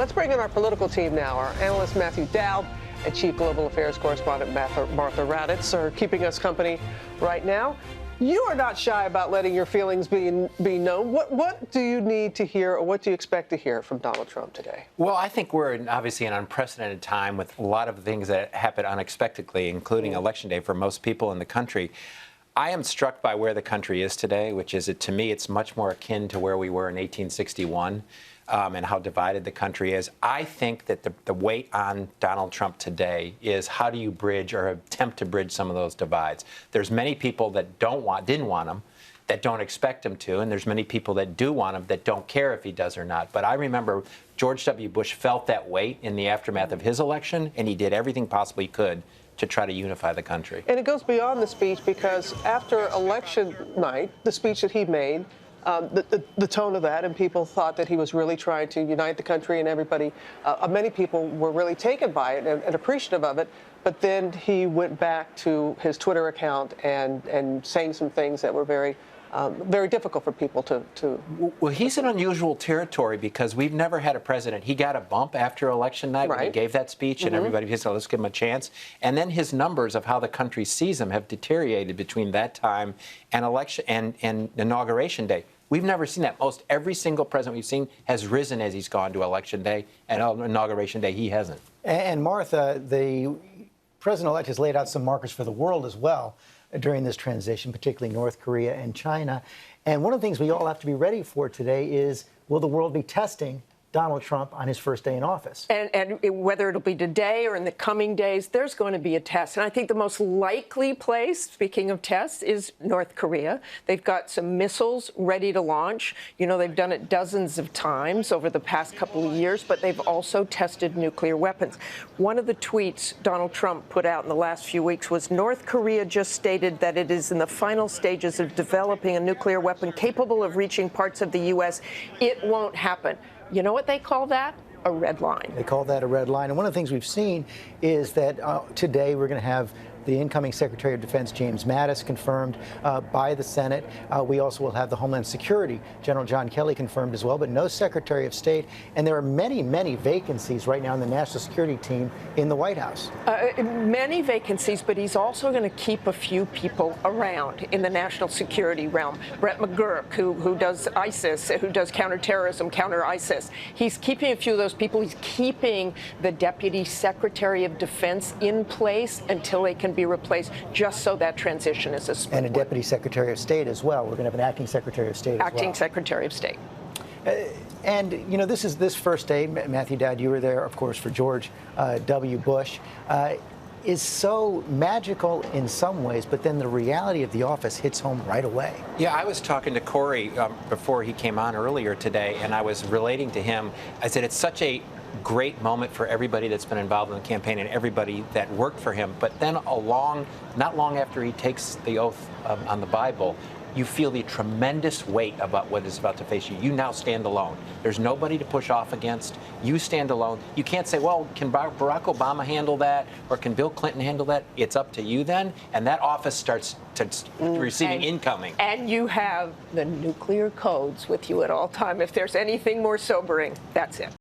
Let's bring in our political team now. Our analyst, Matthew Dowd, and Chief Global Affairs Correspondent, Martha Raddatz, are keeping us company right now. You are not shy about letting your feelings be known. What do you need to hear, or what do you expect to hear from Donald Trump today? Well, I think we're in, obviously, an unprecedented time with a lot of things that happen unexpectedly, including Election Day for most people in the country. I am struck by where the country is today, which is, to me, it's much more akin to where we were in 1861 and how divided the country is. I think that the weight on Donald Trump today is how do you bridge or attempt to bridge some of those divides. There's many people that didn't want him, that don't expect him to, and there's many people that do want him that don't care if he does or not. But I remember George W. Bush felt that weight in the aftermath of his election, and he did everything possible he could to try to unify the country. And it goes beyond the speech, because after election night, the speech that he made, the tone of that, and people thought that he was really trying to unite the country, and everybody, many people were really taken by it and appreciative of it. But then he went back to his Twitter account and saying some things that were very difficult for people to. Well, he's in unusual territory because we've never had a president. He got a bump after election night when he gave that speech, and everybody said, let's give him a chance. And then his numbers of how the country sees him have deteriorated between that time and election and Inauguration Day. We've never seen that. Most every single president we've seen has risen as he's gone to Election Day, and Inauguration Day he hasn't. And Martha, the president-elect has laid out some markers for the world as well during this transition, particularly North Korea and China. And one of the things we all have to be ready for today is, will the world be testing Donald Trump on his first day in office? And whether it'll be today or in the coming days, there's going to be a test. And I think the most likely place, speaking of tests, is North Korea. They've got some missiles ready to launch. You know, they've done it dozens of times over the past couple of years, but they've also tested nuclear weapons. One of the tweets Donald Trump put out in the last few weeks was, North Korea just stated that it is in the final stages of developing a nuclear weapon capable of reaching parts of the U.S. It won't happen. You know what they call that? A red line. They call that a red line. And one of the things we've seen is that today we're going to have the incoming Secretary of Defense, James Mattis, confirmed by the Senate. We also will have the Homeland Security, General John Kelly, confirmed as well, but no Secretary of State. And there are many, many vacancies right now in the national security team in the White House. Many vacancies, but he's also going to keep a few people around in the national security realm. Brett McGurk, who does ISIS, who does counterterrorism, counter-ISIS. He's keeping a few of those people. He's keeping the Deputy Secretary of Defense in place until they can be replaced, just so that transition is a smooth And a Deputy Secretary of State as well. We're going to have an Acting Secretary of State as well. Acting Secretary of State. And, you know, this first day, Matthew Dowd, you were there, of course, for George W. Bush, is so magical in some ways, but then the reality of the office hits home right away. Yeah, I was talking to Corey before he came on earlier today, and I was relating to him. I said it's such a great moment for everybody that's been involved in the campaign and everybody that worked for him. But then not long after he takes the oath on the Bible, you feel the tremendous weight about what is about to face you. You now stand alone. There's nobody to push off against. You stand alone. You can't say, well, can Barack Obama handle that, or can Bill Clinton handle that? It's up to you then, and that office starts receiving incoming. And you have the nuclear codes with you at all time. If there's anything more sobering, that's it.